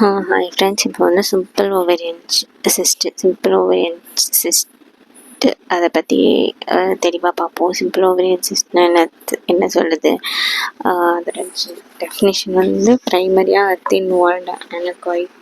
Hi friends, இப்போ வந்து simple ovarian cyst அதை பற்றி தெளிவாக பார்ப்போம். சிம்பிள் ஓவேரியன் சிஸ்ட்னா என்ன சொல்லுது? அதோட டெஃபினேஷன் வந்து ப்ரைமரியாக தின் வால்டு அனகாயிக்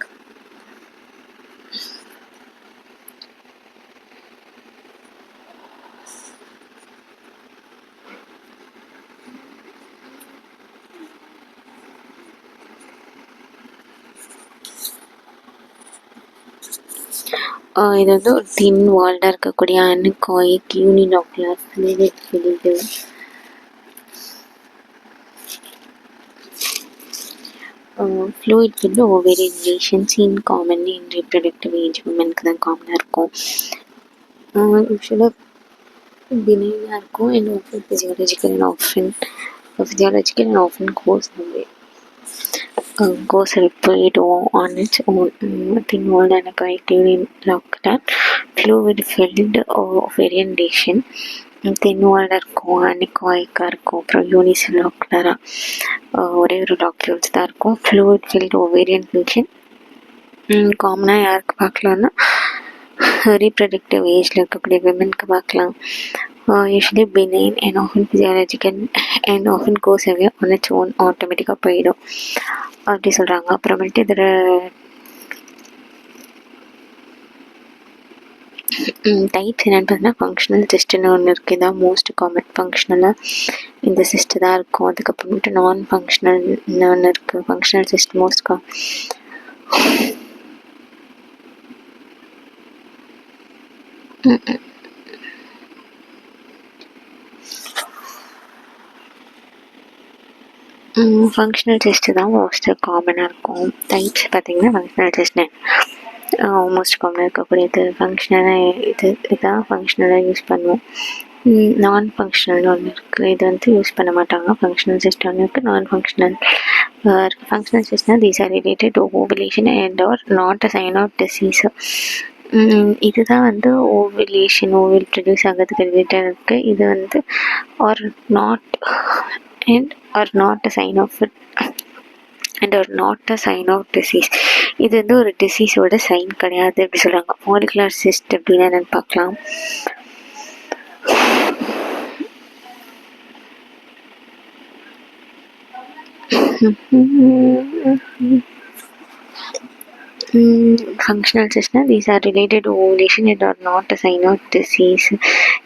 இது வந்து ஒரு தின் வால்டாக இருக்கக்கூடிய anechoic unilocular fluid filled fluid filled ovarian relations in commonly in reproductive age உமனுக்கு தான் காமனாக இருக்கும். யூஸ்வலாக பினைனாக இருக்கும் and often physiological and often goes repeat on its own. Thin walled anechoic unilocular fluid filled ovarian lesion. thin walled இருக்கும், அனெகாயிக்காக இருக்கும், அப்புறம் யூனிசெல்லுலராக ஒரே ஒரு லாக்யூல்ஸ் தான் இருக்கும். ஃப்ளூயிட் ஃபில்டு ஓவேரியன் lesion காமனாக யாருக்கு பார்க்கலான்னா ரீப்ரொடக்டிவ் ஏஜில் இருக்கக்கூடிய விமனுக்கு பார்க்கலாம். Usually benign and often physiological and often goes away on its own, ஆட்டோமேட்டிக்காக போயிடும் அப்படி சொல்கிறாங்க. அப்புறமேட்டு இதில் டைப்ஸ் என்னென்னு பார்த்தீங்கன்னா ஃபங்க்ஷனல் சிஸ்ட்னு ஒன்று இருக்குது. இதான் மோஸ்ட் காமன். ஃபங்க்ஷனலாக இந்த சிஸ்ட்டு தான் இருக்கும். அதுக்கப்புறமேட்டு நான் ஃபங்க்ஷனல்னு ஒன்று இருக்குது. Functional cyst most functional test தான் மோஸ்ட்டு காமனாக இருக்கும். டைப்ஸ் பார்த்திங்கன்னா ஃபங்க்ஷனல் டெஸ்ட்னு மோஸ்ட் காமனாக இருக்கக்கூடியது ஃபங்க்ஷனலாக இதுதான் ஃபங்க்ஷனலாக யூஸ் பண்ணுவோம். நான் ஃபங்க்ஷனல் ஒன்று இருக்குது. இது வந்து யூஸ் பண்ண மாட்டாங்க. ஃபங்க்ஷனல் டெஸ்ட் ஒன்று இருக்குது, நான் ஃபங்க்ஷனல் இருக்குது. ஃபங்க்ஷனல் டெஸ்ட்னால் these are related to ovulation and are not a sign of disease. இதுதான் வந்து ஓவில் ப்ரொடியூஸ் ஆகிறதுக்கு ரிலேட்டட் இருக்குது. இது வந்து are not a sign of not a sign of disease. இது வந்து ஒரு டிசீஸோட சைன் கிடையாது அப்படி சொல்கிறாங்க. ஃபாலிகுலர் சிஸ்ட் அப்படின்னா என்னென்னு பார்க்கலாம். ஃபங்க்ஷனல் சிஸ்ட்னா these are related to ovulation and are not a sign of disease.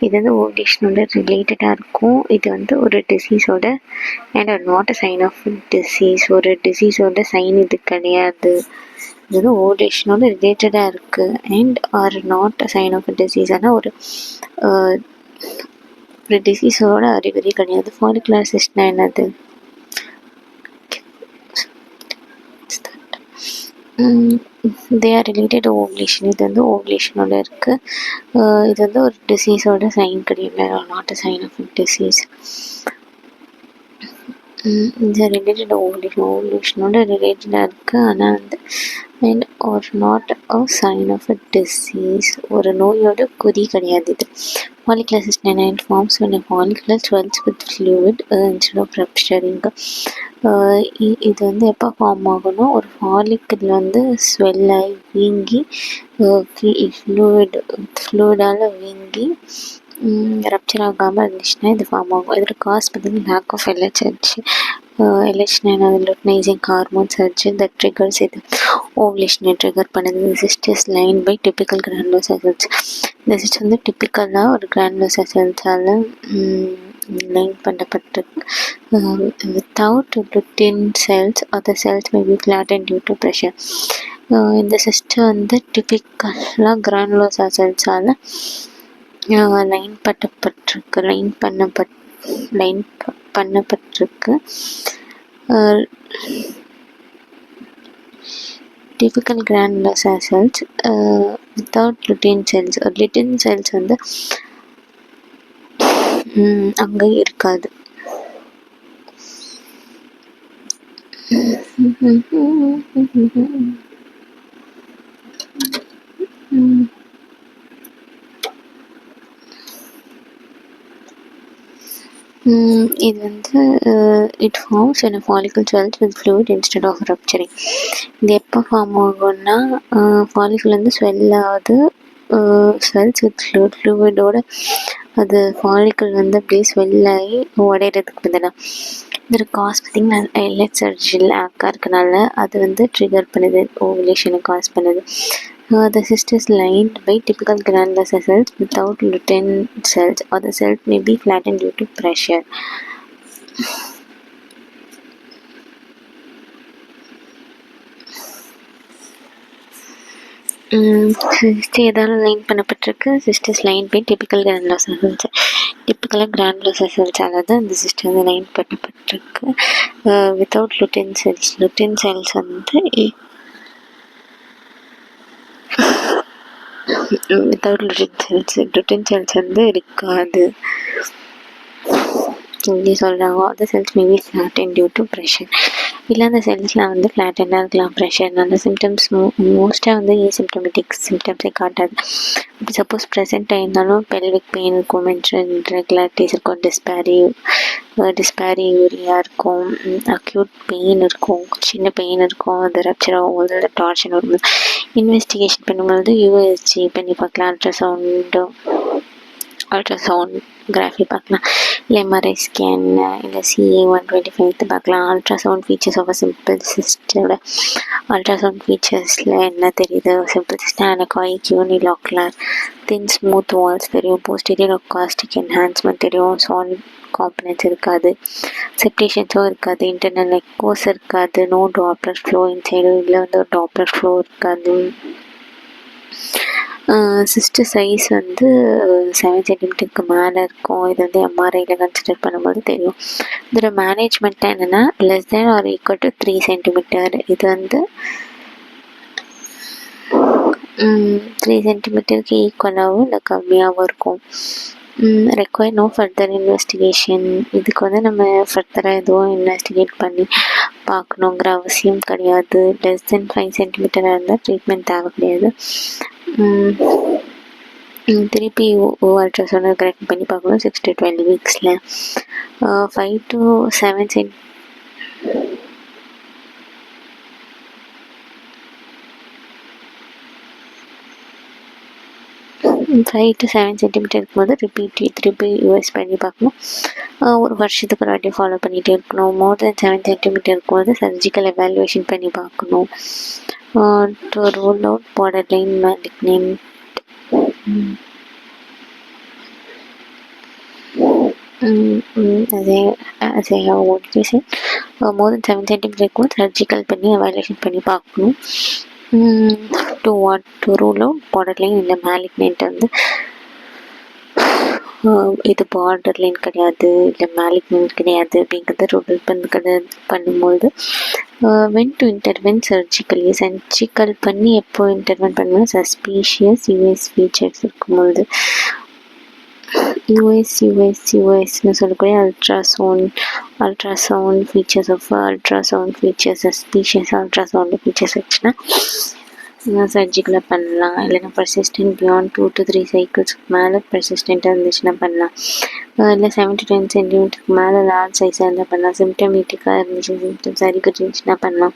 இது வந்து ஓவுலேஷனோட ரிலேட்டடாக இருக்கும். இது வந்து ஒரு டிசீஸோட and are not a sign of disease. ஒரு டிசீஸோட சைன் இது கிடையாது. இது வந்து ஓவுலேஷனோட ரிலேட்டடாக இருக்குது and are not a sign of disease. ஆனால் ஒரு டிசீஸோட அறிகுறி கிடையாது. ஃபாலிகுலர் சிஸ்ட்னா என்னது? They are related ovulation. இது வந்து ஓவுலேஷனோட இருக்குது. இது வந்து ஒரு டிசீஸோட சைன் கிடையாது, not a sign of disease. இது ரிலேட்டட் ஓவுலேஷனோட ரிலேட்டடாக இருக்குது. ஆனால் வந்து and are not a sign of a disease. ஒரு நோயோட குறி கிடையாது இது. Follicular cyst forms when a follicle swells with fluid instead of rupturing. இது வந்து எப்போ ஃபார்ம் ஆகணும்? ஒரு ஃபாலிக்கிள் வந்து ஸ்வெல் ஆகி வீங்கி ஃப்ளூயிடால் வீங்கி ரப்சர் ஆகாமல் இருந்துச்சுன்னா இது ஃபார்ம் ஆகும். இதோட காஸ் பார்த்தீங்கன்னா லேக் ஆஃப் எல்ஹெச்னா luteinizing hormone surge the triggers. இது ஓவுலேஷனை ட்ரிகர் பண்ணுது. Cyst is line by typical granulosa cells. இந்த சிஸ்ட் வந்து டிப்பிக்கலாக ஒரு கிரானுலோசா செல்ஸால் லைன் பண்ணப்பட்டிருக்கு. Without lutein cells other cells may be flatten due to pressure. இந்த சிஸ்ட் வந்து டிப்பிக்கலாக கிரானுலோசா செல்ஸால் லைன் பண்ணப்பட்டிருக்கு. Typical granulosa cells without lutein cells. Lutein cells வந்து அங்கே இருக்காது. இது வந்து it forms when a follicle swells with fluid instead of rupturing. இது எப்போ ஃபார்ம் ஆகும்னா ஃபாலிக்கல் வந்து ஸ்வெல் ஆகுது, ஸ்வெல்ஸ் வித் ஃப்ளூவிடோட அது ஃபாலிக்கல் வந்து அப்படியே ஸ்வெல் ஆகி உடையிறதுக்கு பதிலாக இதோட காஸ் பார்த்திங்கன்னா எல்எச் சர்ஜி லேக்காக இருக்கனால அது வந்து ட்ரிகர் பண்ணுது, ஓவுலேஷனை காஸ் பண்ணுது. The cyst is lined by typical granular cells without lutein cells, or the cells may be flattened due to pressure. Cyst எதால் லைன் பண்ணப்பட்டிருக்கு? Cyst is line by typical granular cells. டிப்பிக்கலாக granular செல்ஸால் தான் இந்த cyst வந்து line பண்ணப்பட்டிருக்கு. Without lutein cells. Lutein cells வந்து without lutein cells வந்து இருக்காது இப்படி சொல்கிறாங்க. அந்த cells maybe flatten due to pressure. இல்லை அந்த செல்ஸ்லாம் வந்து ஃப்ளாட்டனாக இருக்கலாம் ப்ரெஷர்னால. சிம்டம்ஸ் மோஸ்ட்டாக வந்து ஏசிம்டமெட்டிக் சிம்டம்ஸே காட்டாது. இப்போ சப்போஸ் ப்ரெசென்ட் ஆயிருந்தாலும் பெல்விக் பெயின் இருக்கும், மென்ஸ்ட்ரல் இர்ரெகுலாரிட்டிஸ் இருக்கும், டிஸ்பேரியூரியா இருக்கும், அக்யூட் பெயின் இருக்கும், சின்ன பெயின் இருக்கும், அது ரப்சர் ஆகும்போது அந்த டார்ஷன் வரும்போது இன்வெஸ்டிகேஷன் பண்ணும்போது யூஎஸ்ஜி பண்ணி பார்க்கலாம், அல்ட்ராசவுண்ட்கிராஃபி பார்க்கலாம், இல்லை எம்ஆர்ஐ ஸ்கேன், இல்லை CA-125 பார்க்கலாம். அல்ட்ராசவுண்ட் ஃபீச்சர்ஸ் ஆஃப் சிம்பிள் சிஸ்டோட அல்ட்ராசவுண்ட் ஃபீச்சர்ஸில் என்ன தெரியுது? Simple system anechoic unilocular thin smooth walls தெரியும், போஸ்டீரியர் அக்காஸ்டிக் என்ஹான்ஸ்மெண்ட் தெரியும், சாலிட் காம்பனன்ட்ஸ் இருக்காது, செப்டேஷன்ஸும் இருக்காது, இன்டர்னல் எக்கோஸ் இருக்காது, நோ டாப்லர் ஃப்ளோ இன்சைடு, இல்லை வந்து ஒரு டாப்லர் ஃப்ளோ இருக்காது. சிஸ்ட் சைஸ் வந்து 7 சென்டிமீட்டருக்கு மேலே இருக்கும். இது வந்து எம்ஆர்ஐயில் கன்சிடர் பண்ணும்போது தெரியும். இதோட மேனேஜ்மெண்ட்டாக என்னென்னா less than or equal to 3 centimetre. இது வந்து 3 சென்டிமீட்டருக்கு ஈக்குவலாகவும் இல்லை கம்மியாகவும் இருக்கும். Require no further investigation. இதுக்கு வந்து நம்ம ஃபர்தராக எதுவும் இன்வெஸ்டிகேட் பண்ணி பார்க்கணுங்கிற அவசியம் கிடையாது. லெஸ் தென் 5 சென்டிமீட்டராக இருந்தால் ட்ரீட்மெண்ட் தேவை கிடையாது. திருப்பி அல்ட்ராசோனோகிராஃபி பண்ணி பார்க்கணும் 6 to 12 வீக்ஸில். 5 to 7 சென்டிமீட்டர் இருக்கும்போது திருப்பி யூஎஸ் பண்ணி பார்க்கணும். ஒரு வருஷத்துக்கு ஒரு வாட்டி ஃபாலோ பண்ணிகிட்டே இருக்கணும். மோர் தென் 7 சென்டிமீட்டர் இருக்கும்போது சர்ஜிக்கல் எவாலுவேஷன் பண்ணி பார்க்கணும். To rule out borderline malignant. as I have already said, more than 7 centimeter இருக்கும்போது சர்ஜிக்கல் பண்ணி எவாலுவேஷன் பண்ணி பார்க்கணும். டு ரூல் அவுட் borderline இல்லை malignant. வந்து இது பார்டர்லைன் கிடையாது, இல்லை மேலிக்னன்ட் கிடையாது அப்படிங்கிறத ரூல் பண்ணும்போது வென் டு இன்டர்வென் சர்ஜிக்கல் பண்ணி எப்போ இன்டர்வென் பண்ணுவோம்? சஸ்பீஷியஸ் யூஎஸ் ஃபீச்சர்ஸ் இருக்கும்போது. யூஎஸ்னு சொல்லக்கூடிய ultrasound features suspicious ultrasound features வச்சுன்னா சர்ஜிக்கலாக பண்ணலாம். இல்லைன்னா பர்சிஸ்டன்ட் பியாண்ட் 2 to 3 சைக்கிள்ஸ்க்கு மேலே பர்சிஸ்டண்ட்டாக இருந்துச்சுன்னா பண்ணலாம். இல்லை 7 to 10 சென்டிமீட்டருக்கு மேலே லார்ஜ் சைஸாக இருந்தால் பண்ணலாம். சிம்டமேட்டிக்காக சிம்டம்ஸ் அறிகுறி இருந்துச்சுன்னா பண்ணலாம்.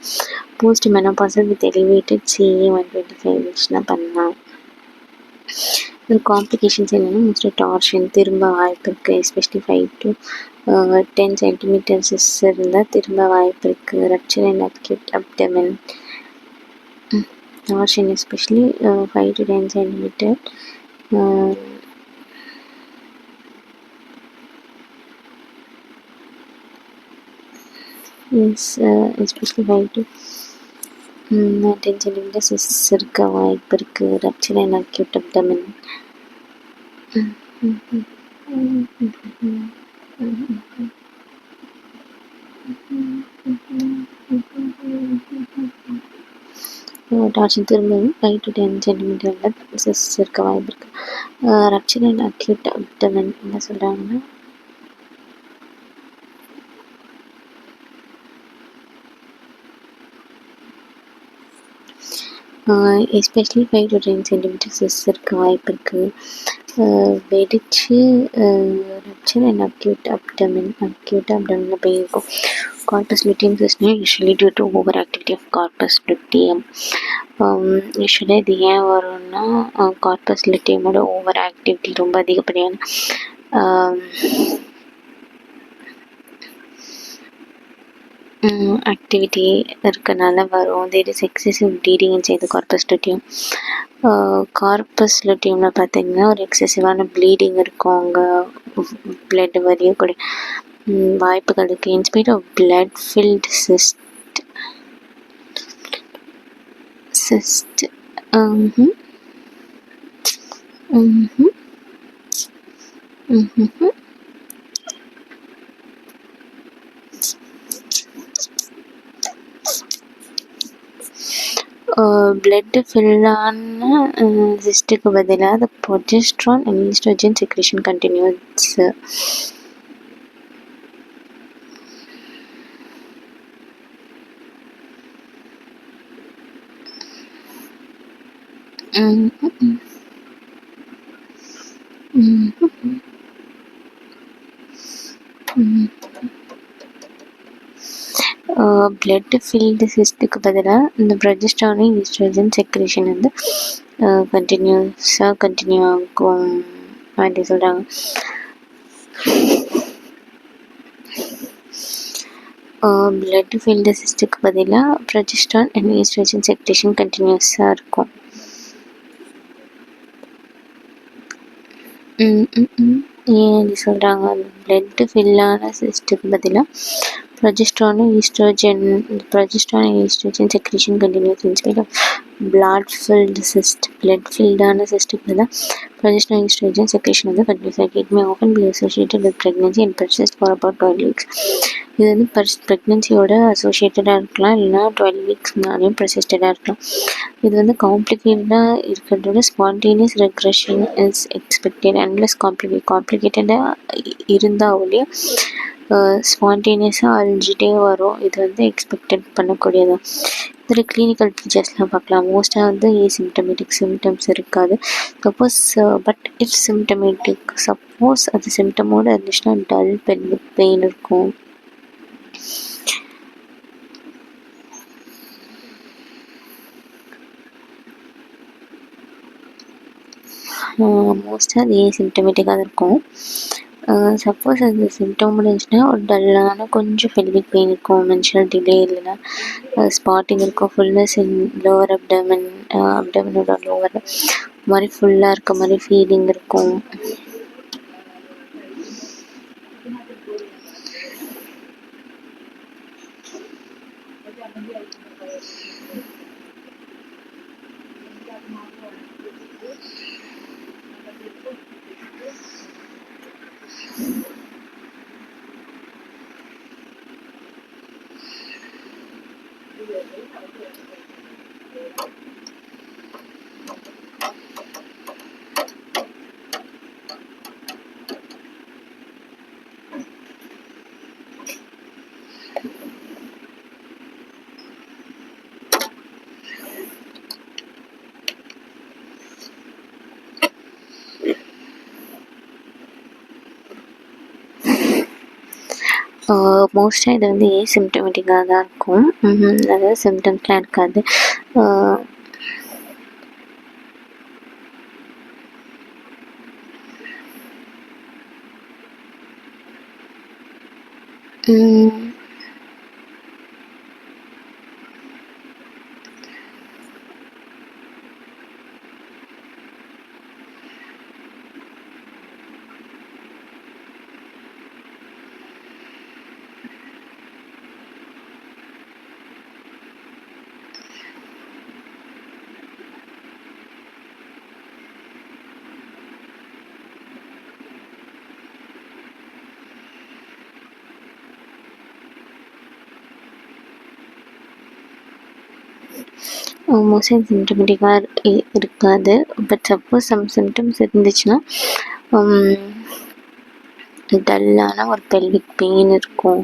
Post menopausal with elevated CA-125 இருந்துச்சுன்னா பண்ணலாம். ஒரு காம்ப்ளிகேஷன்ஸ் என்னென்னா மோஸ்ட்லி டார்ஷன் திரும்ப வாய்ப்பு இருக்குது. எஸ்பெஷலி 5 to 10 சென்டிமீட்டர்ஸ் இருந்தால் திரும்ப வாய்ப்பு இருக்குது. Rupture and acute abdomen. Torsion especially 5 to 10 centimeter. Yes, especially 5 to 10 centimeters இருக்க வாய்ப்பு இருக்கு. Rupture and acute abdomen. Torsion திரும்பவும் 5 to 10 சென்டிமீட்டரில் சிஸ் இருக்க வாய்ப்பு இருக்குது. ரப்சர் அண்ட் அக்யூட் அப்டமன் என்ன சொல்கிறாங்கன்னா எஸ்பெஷலி 5 to 10 சென்டிமீட்டர் சிஸ் இருக்க வாய்ப்பு இருக்குது. வெடிச்சு ரப்ச்சர் அண்ட் அக்யூட் அப்டமினில் பெயின் இருக்கும். Corpus luteum system usually due to over activity of corpus luteum. Usually இது ஏன் வரும்னா கார்பஸ் luteumோட ஓவர் ஆக்டிவிட்டி ரொம்ப அதிகப்படியான ஆக்டிவிட்டி இருக்கனால வரும். There is excessive bleeding inside the corpus luteum. Corpus luteumல பார்த்தீங்கன்னா ஒரு எக்ஸசிவான ப்ளீடிங் இருக்கும். அங்கே பிளட் வரையக்கூடிய வாய்ப்புகள் இருக்குது. In spite of blood filled cyst blood ஃபில்லான சிஸ்ட்டுக்கு பதிலாக the progesterone and estrogen secretion continues. Blood filled சிஸ்ட்டுக்கு பதிலாக இந்த ப்ரொஜெஸ்டரான் ஈஸ்ட்ரோஜன் செக்ரேஷன் வந்து கண்டினியூ ஆகும் அப்படி சொல்கிறாங்க. பிளட் ஃபில்டு சிஸ்ட்டுக்கு பதிலாக ப்ரொஜெஸ்டரான் அண்ட் ஈஸ்ட்ரோஜன் செக்ரேஷன் கண்டினியூஸாக இருக்கும். ஏன் அப்படி சொல்கிறாங்க? பிளட்டு ஃபில்லான சிஸ்ட்டுக்கு பதிலாக progesterone and estrogen secretion continues in spite of blood-filled cyst. Blood-filled cystic progesterone and estrogen secretion வந்து continuous. It may often be associated with pregnancy and persist for about 12 weeks. இது வந்து ப்ரெக்னென்சியோட அசோசியேட்டடாக இருக்கலாம், இல்லைனா 12 வீக்ஸ் முன்னாடியும் ப்ரெசிஸ்டடாக இருக்கலாம். இது வந்து காம்ப்ளிகேட்டடாக இருக்கிறதோட spontaneous regression is expected. Unless காம்ப்ளிகேட்டடாக இருந்தாலே ஸ்பான்டேனியஸாக அழிஞ்சிட்டே வரும். இது வந்து எக்ஸ்பெக்டட் பண்ணக்கூடியது. இதில் கிளினிக்கல் ஃபீச்சர்ஸ்லாம் பார்க்கலாம். மோஸ்ட்டாக வந்து ஏசிம்டமேட்டிக் சிம்டம்ஸ் இருக்காது. சப்போஸ் அது சிம்டமோடு இருந்துச்சுன்னா டல் பெல்விக் பெயின் இருக்கும். மோஸ்ட்டாக அது ஏசிம்டமேட்டிக்காக இருக்கும். சப்போஸ் அது சிம்டம் இருந்துச்சுன்னா ஒரு டல்லான கொஞ்சம் பெல்விக் பெயின் இருக்கும், மென்சுரல் டிலே இல்லைன்னா ஸ்பாட்டிங் இருக்கும், ஃபுல்னஸ் இன் லோவர் அப்டமனோட லோவர் மாதிரி ஃபுல்லாக இருக்க மாதிரி ஃபீலிங் இருக்கும். மோஸ்ட்டாக இது வந்து ஏசிம்டமேட்டிக்காக தான் இருக்கும். அதாவது சிம்டம்ஸ்லாம் இருக்காது. மோஸ்ட்லி சிம்டமேட்டிக்காக இருக்காது. பட் சப்போஸ் சம் சிம்டம்ஸ் இருந்துச்சுன்னா டல்லான ஒரு பெல்விக் பெயின் இருக்கும்,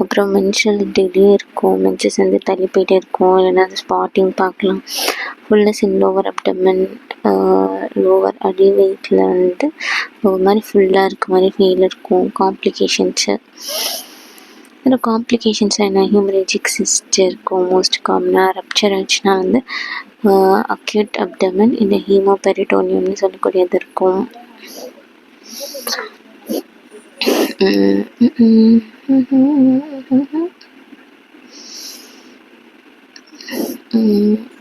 அப்புறம் மென்சுரல் டிலே இருக்கும், மென்சஸ் வந்து தள்ளி போயிட்டே இருக்கும், இல்லைன்னா அது ஸ்பாட்டிங் பார்க்கலாம், ஃபுல்னஸ் இன் லோவர் அப்டமன், லோவர் அடி வயிற்றில் வந்து ஒரு மாதிரி ஃபுல்லாக இருக்க மாதிரி ஃபீல் இருக்கும். காம்ப்ளிகேஷன்ஸு இதில் காம்ப்ளிகேஷன்ஸ் என்ன, ஹியூமரேஜிக் சிஸ்ட் இருக்கும். மோஸ்ட் காமனாக ரப்சர் ஆச்சுன்னா வந்து அக்யூட் அப்டமன் இந்த ஹீமோபெரிட்டோனியம்னு சொல்லக்கூடியது இருக்கும்.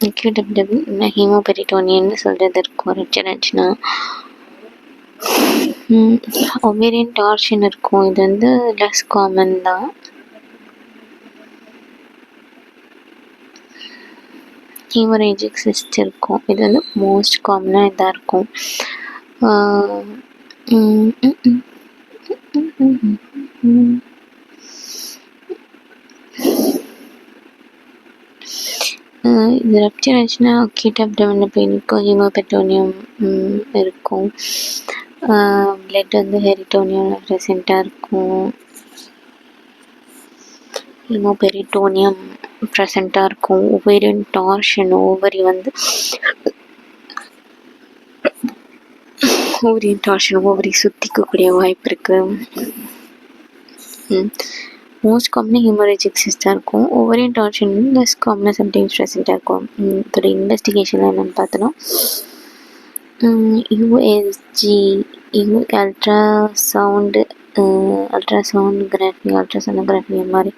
அக்யூட் அப்டமன் ஹீமோபெரிட்டோனியம்னு சொல்கிறது இருக்கும் ரப்சர் ஆச்சுன்னா. ஒவேரியன் டார்ஷன் இருக்கும். இது வந்து லெஸ் காமன் தான். ஹீமரேஜிக் சிஸ்ட் இருக்கும். இது வந்து மோஸ்ட் காமனாக இதாக இருக்கும். இது ரப்சர் ஆச்சுன்னா அக்யூட் அப்டமன் பெயின் இருக்கும். ஹீமோபெரிட்டோனியம் இருக்கும். பிளட் வந்து ஹெரிட்டோனியம் ப்ரெசென்ட்டாக இருக்கும். ஹீமோபெரிட்டோனியம் ப்ரெசென்ட்டாக இருக்கும். ஒவேரியன் டார்ஷன் ஓவரி வந்து ஓவரியன் டார்ஷன் ஓவரி சுற்றிக்கக்கூடிய வாய்ப்பு இருக்குது. மோஸ்ட் காமனாக ஹியூமரேஜிக் சிஸ்டாக இருக்கும். ஓவரியன் டார்ஷன் லெஸ் காமனாக சம்டைம்ஸ் ப்ரெசென்ட்டாக இருக்கும். இதோட இன்வெஸ்டிகேஷன் என்னென்னு பார்த்தோன்னா யூஎஸ்ஜி அல்ட்ராசோனோகிராஃபி மாதிரி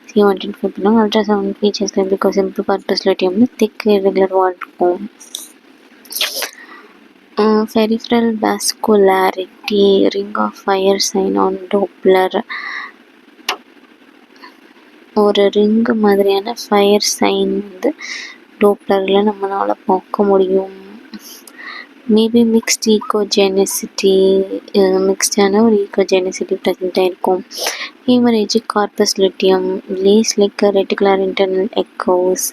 C1 பண்ணுவாங்க. அல்ட்ராசவுண்ட் ஃபீச்சர்ஸில் எப்படி simple corpus luteum thick irregular wall இருக்கும். Peripheral vascularity ring of fire sign on Doppler ஒரு ரிங்கு மாதிரியான ஃபயர் சைன் வந்து டோப்ளரில் நம்மளால் பார்க்க முடியும். மேபி மிக்ஸ்டான ஒரு ஈகோஜெனிசிட்டி ப்ரெசென்ட்டாக இருக்கும். Haemorrhagic corpus luteum lace like reticular internal echoes.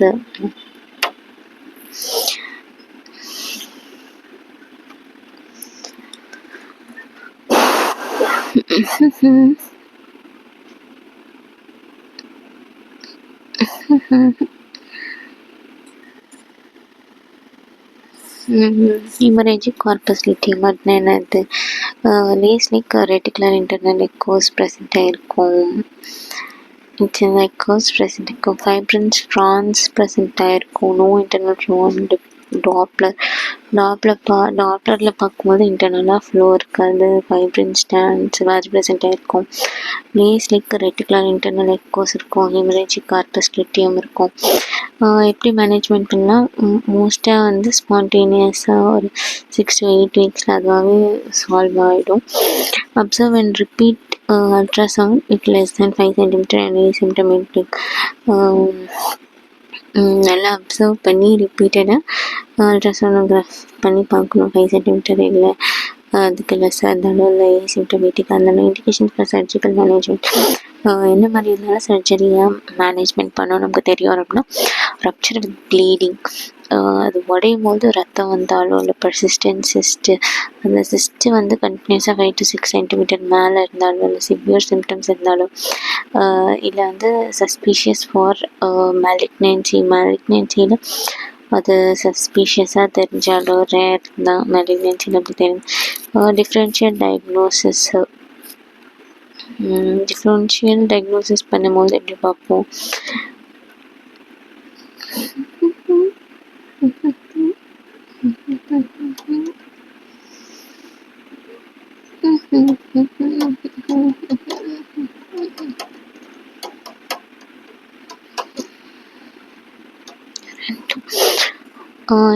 Haemorrhagic corpus luteum அப்படின்னா என்னது, lace like reticular internal echoes ப்ரெசென்ட்டாக இருக்கும். எக்கோஸ் ப்ரெசென்ட் இருக்கும். ஃபைப்ரன்ஸ் ஃப்ரான்ஸ் ப்ரெசென்ட்டாக இருக்கும். நோ இன்டர்னல் ஃப்ளோ அண்ட் டாப்ளரில் பார்க்கும்போது இன்டர்னலாக ஃப்ளோ இருக்காது. ஃபைப்ரின் ஸ்டான்ஸ் ப்ரெசென்ட்டாக இருக்கும். Lace like reticular internal echoes இருக்கும். ஹீமரேஜிக் கார்பஸ் லிட்டியம் இருக்கும். எப்படி மேனேஜ்மெண்ட் பண்ணால் மோஸ்ட்டாக வந்து ஸ்பான்டேனியஸாக ஒரு 6 to 8 வீக்ஸில் அதுவாகவே சால்வ் ஆகிடும். Observe and repeat ultrasound with less than 5 cm and asymptomatic. நல்லா அப்சர்வ் பண்ணி ரிப்பீட்டடாக அல்ட்ராசோனோகிராஃப் பண்ணி பார்க்கணும். 5 cm இல்லை அதுக்கு லெஸ்ஸாக இருந்தாலும் இல்லை ஏசிம்டமேட்டிக்காக இருந்தாலும். இண்டிகேஷன் ஃபார் சர்ஜிக்கல் மேனேஜ்மெண்ட் என்ன மாதிரி இருந்தாலும் சர்ஜரியாக மேனேஜ்மெண்ட் பண்ணணும் நமக்கு தெரியும். அப்படின்னா ரப்சர் வித் ப்ளீடிங், அது உடையும் போது ரத்தம் வந்தாலும் இல்லை பர்சிஸ்டன்ட் சிஸ்ட்டு, அந்த சிஸ்ட்டு வந்து கண்டினியூஸாக 5 to 6 cm மேலே இருந்தாலும் இல்லை சிவியர் சிம்டம்ஸ் இருந்தாலும் இல்லை வந்து சஸ்பீஷியஸ் ஃபார் மேலிக்னன்சியில் அது சஸ்பீஷியஸாக தெரிஞ்சாலும் ரேர் தான் மேலிக்னன்சியில் அப்படி தெரியும். டிஃப்ரென்ஷியல் டயக்னோசிஸ் பண்ணும்போது எப்படி பார்ப்போம்,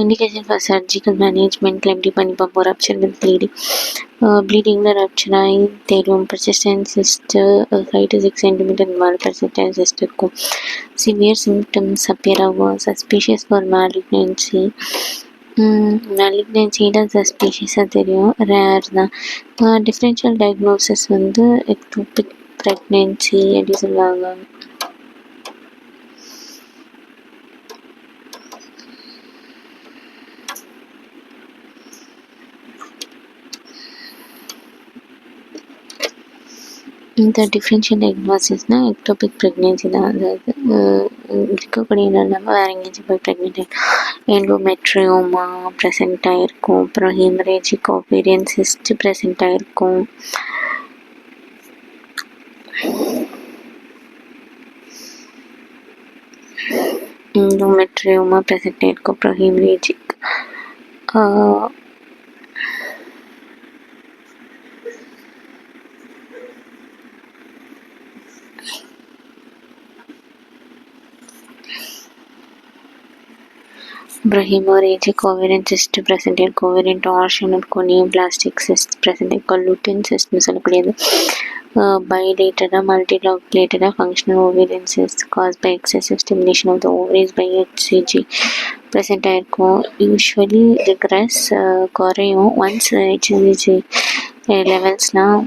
இண்டிகேஷன் ஃபார் சர்ஜிக்கல் மேனேஜ்மெண்ட்டில் எப்படி பண்ணி பார்ப்போம். ரப்சர் வித் ப்ளீடிங்கில் ரப்சர் ஆகி தெரியும். பர்சிஸ்டன்ட் சிஸ்ட்டு 5 to 6 cm மேலே பர்சிஸ்டன்ட் சிஸ்ட் இருக்கும். சிவியர் சிம்டம்ஸ் அப்பியர் ஆகும். சஸ்பீஷியஸ் ஃபார் மேலிக்னன்சியில் சஸ்பீஷியஸாக தெரியும், ரேர் தான். டிஃப்ரென்ஷியல் டயக்னோசிஸ் வந்து எக்டோபிக் ப்ரெக்னென்சி அப்படி சொல்லுவாங்க. இந்த டிஃப்ரென்ஷியல் டயக்னோசிஸ்னால் எக்டோபிக் ப்ரெக்னென்சி தான். அதாவது இருக்கக்கூடிய நம்ம வேறு எங்கேயாச்சும் போய் ப்ரெக்னென்ட் எண்டோமெட்ரியோமா ப்ரெசென்ட் ஆகிருக்கும். அப்புறம் ஹீமரேஜிக் ஓவேரியன் சிஸ்ட் ப்ரெசென்ட் ஆகிருக்கும். எண்டோமெட்ரியோமா ப்ரெசென்ட் ஆகிருக்கும். அப்புறம் ஹீமரேஜிக் அப்புறம் ஹீமோரேஜிக் ஓவேரியன் சிஸ்ட் ப்ரெசென்ட் ஆகிருக்கும். ஓவேரியன் டார்ஷன் இருக்கும். நியோபிளாஸ்டிக் சிஸ்ட் ப்ரெசென்ட் ஆகிருக்கும். லுட்டின் சிஸ்ட்னு சொல்லக்கூடியது பைலேட்டடாக மல்டிலோகுலேட்டடாக functional ovarian cyst cause by excessive stimulation of the ovaries by HCG present ஆகிருக்கும். யூஸ்வலி ரிக்ரஸ் குறையும் ஒன்ஸ் HCG லெவல்ஸ்லாம்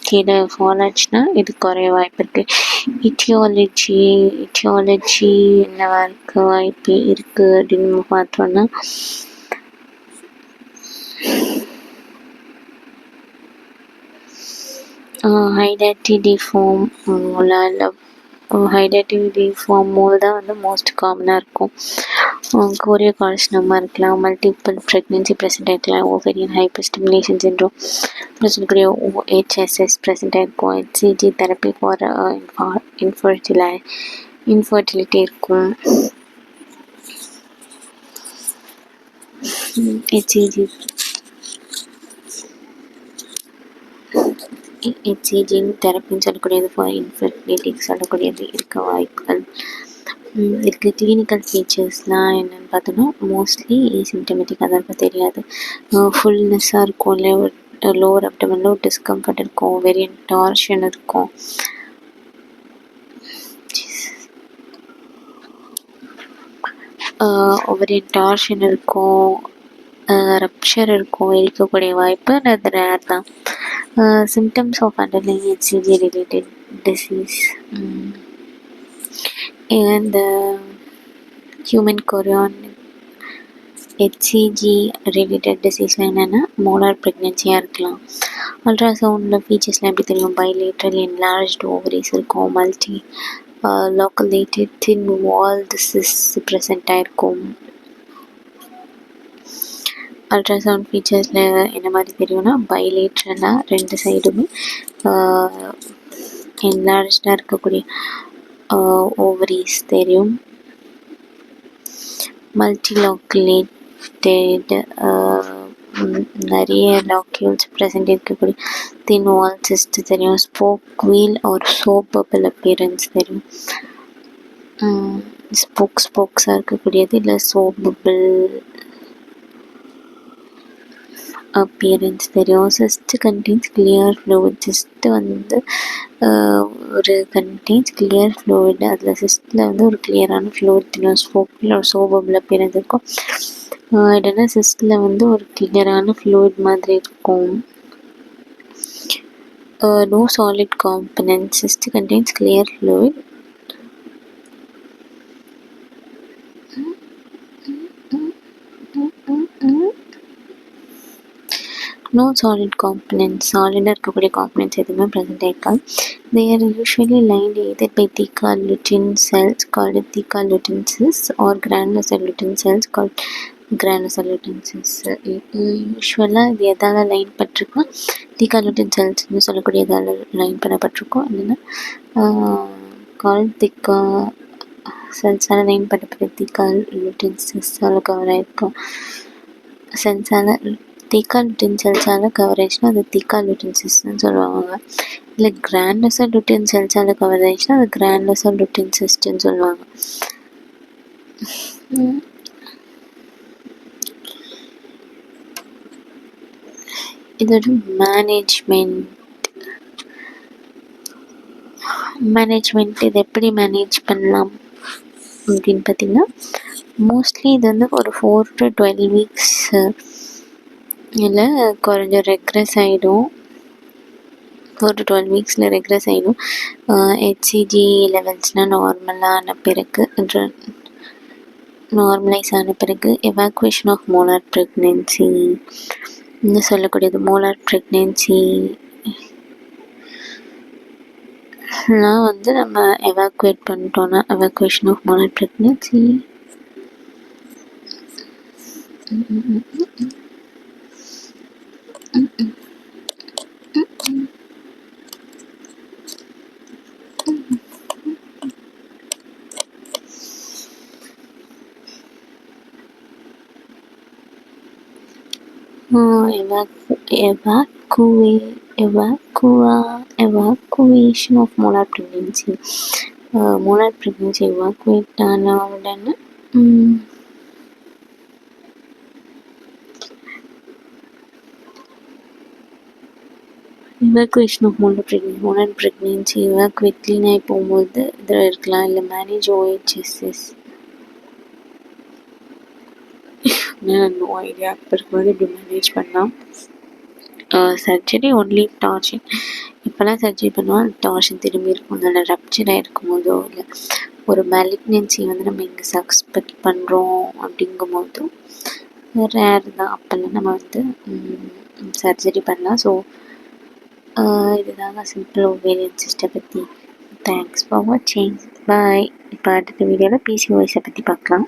கீழே ஃபால் ஆச்சுன்னா இது குறைய வாய்ப்பு இருக்குது. இட்டியாலஜி என்னவா இருக்க வாய்ப்பு இருக்குது அப்படின்னு நம்ம பார்த்தோன்னா ஹைடாட்டிடிஃபார்ம் மோல் தான் வந்து மோஸ்ட் காமனாக இருக்கும். கோரியோகார்சினோமா இருக்கலாம். மல்டிபிள் ப்ரெக்னென்சி ப்ரெசென்ட் ஆகிருக்கலாம். ஓவேரியன் ஹைப்பர் ஸ்டிமுலேஷன் சிண்ட்ரோம் சொல்லக்கூடிய OHSS ப்ரெசென்ட் ஆகிருக்கும். HCG தெரப்பி ஃபார் இன்ஃபர்டிலிட்டி இருக்கும். HCG தெரப்பின்னு சொல்லக்கூடியது ஃபார் இன்ஃபர்டிலிட்டி சொல்லக்கூடியது இருக்க வாய்ப்புகள் இருக்குது. கிளினிக்கல் ஃபீச்சர்ஸ்லாம் என்னென்னு பார்த்தோன்னா மோஸ்ட்லி ஏசிம்டமெட்டிக்காக தான் இருக்கும், தெரியாது. ஃபுல்னஸ்ஸாக இருக்கும். லோவர் அப்டமனில் டிஸ்கம்ஃபர்ட் இருக்கும். ஓவேரியன் டார்ஷன் இருக்கும். ஓவேரியன் டார்ஷன் இருக்கும். ரப்ஷர் இருக்கும். இருக்கக்கூடிய வாய்ப்பு அது ரேர் தான். symptoms of underlying HCG related disease and human chorionic HCG related diseaseலாம் என்னென்னா மோலார் ப்ரெக்னென்சியாக இருக்கலாம். அல்ட்ராசவுண்டில் ஃபீச்சர்ஸ்லாம் எப்படி தெரியும்? பைலேட்ரல் என்லார்ஜ்டு ஓவரிஸ் இருக்கும். Multi loculated thin walled cyst present ஆகிருக்கும். அல்ட்ராசவுண்ட் ஃபீச்சர்ஸில் என்ன மாதிரி தெரியும்னா பைலேட்ரலாக ரெண்டு சைடுமே என்லார்ஜாக இருக்கக்கூடிய ஓவரிஸ் தெரியும். மல்டிலோக்குலேட்டட் நிறைய லாக்யூல்ஸ் ப்ரெசென்ட் இருக்கக்கூடிய தின் வால் சிஸ்ட் தெரியும். ஸ்போக் வீல் ஒரு சோப் பபிள் அப்பியரன்ஸ் தெரியும். ஸ்போக்ஸாக இருக்கக்கூடியது இல்லை சோப் பபிள் appearance தெரியும். Cyst contains clear fluid. Cyst வந்து ஒரு கண்டெய்ன்ஸ் கிளியர் ஃப்ளூயிட். அதில் சிஸ்ட்டில் வந்து ஒரு கிளியரான ஃப்ளூயிட் தெரியும். ஸ்போக்கில் ஒரு சோபபிள் அப்பியரன்ஸ் இருக்கும். இல்லைன்னா சிஸ்ட்டில் வந்து ஒரு கிளியரான ஃப்ளூயிட் மாதிரி இருக்கும். No solid component. Cyst contains clear fluid. No solid components. சாலிடாக இருக்கக்கூடிய காம்பனன்ட்ஸ் எதுவுமே ப்ரெசென்ட் ஆகிருக்காது. They are usually lined either by theca lutein cells called theca lutein cysts or granulosa lutein cells called granulosa lutein cysts. யூஸ்வலாக இது எதால் line பட்டிருக்கோம்? தீக்கா லுட்டின் செல்ஸ்ன்னு சொல்லக்கூடிய எதால் line பண்ணப்பட்டிருக்கோம். இல்லைன்னா கால் தீக்கா செல்ஸால் லைன் பண்ணப்பட்ட தீக்கா லுட்டின்சிஸால் கவர் ஆகிருக்கும். சென்ஸால் தீக்கா லுட்டின் செல்ஸால் கவர் ஆயிடுச்சுன்னா அது தீக்கா லுட்டின் சிஸ்ட்னு சொல்லுவாங்க. இல்லை கிரானுலோசைட் லுட்டின் செல்ஸால் கவர் ஆயிடுச்சுன்னா அது கிரானுலோசைட் லுட்டின் சிஸ்ட்னு சொல்லுவாங்க. இதோட மேனேஜ்மெண்ட் இது எப்படி மேனேஜ் பண்ணலாம் அப்படின்னு பார்த்தீங்கன்னா மோஸ்ட்லி இது வந்து ஒரு 4 to 12 weeks இல்லை கொஞ்சம் ரெக்ரெஸ் ஆகிடும். 4 to 12 weeksல ரெக்ரெஸ் ஆகிடும். HCG லெவல்ஸ்லாம் நார்மலைஸ் ஆன பிறகு எவாக்குவேஷன் ஆஃப் மோலார் ப்ரெக்னென்சி சொல்லக்கூடியது. மோலார் ப்ரெக்னென்சி நான் வந்து நம்ம எவாக்குவேட் பண்ணிட்டோன்னா evacuation of modern pregnancy. Evacuation of molar pregnancy. Molar pregnancy evacuate ஆன உடனே evacuation of molar pregnancy evacuate clean ஆகி போகும்போது இதில் இருக்கலாம். இல்லை மேனேஜ் ஓஹெச்எஸ்எஸ், நோ ஐடியா. இப்போ இருக்கும்போது இப்படி மேனேஜ் பண்ணலாம். Surgery only torsion. இப்போலாம் சர்ஜரி பண்ணுவோம், டார்ஷன் திரும்பி இருக்கும். அதில் ரப்ச்சர் ஆகிருக்கும் போதோ இல்லை ஒரு மேலிக்னன்சி வந்து நம்ம இங்கே சஸ்பெக்ட் பண்ணுறோம் அப்படிங்கும் போதும் ரேர் தான். அப்போல்லாம் நம்ம வந்து சர்ஜரி பண்ணலாம். ஸோ இதுதாங்க சிம்பிள் ஓவேரியன் சிஸ்டை பற்றி. தேங்க்ஸ் ஃபார் வாட்சிங். பாய். இப்போ அடுத்த வீடியோவில் பிசிஓஎஸை பற்றி பார்க்கலாம்.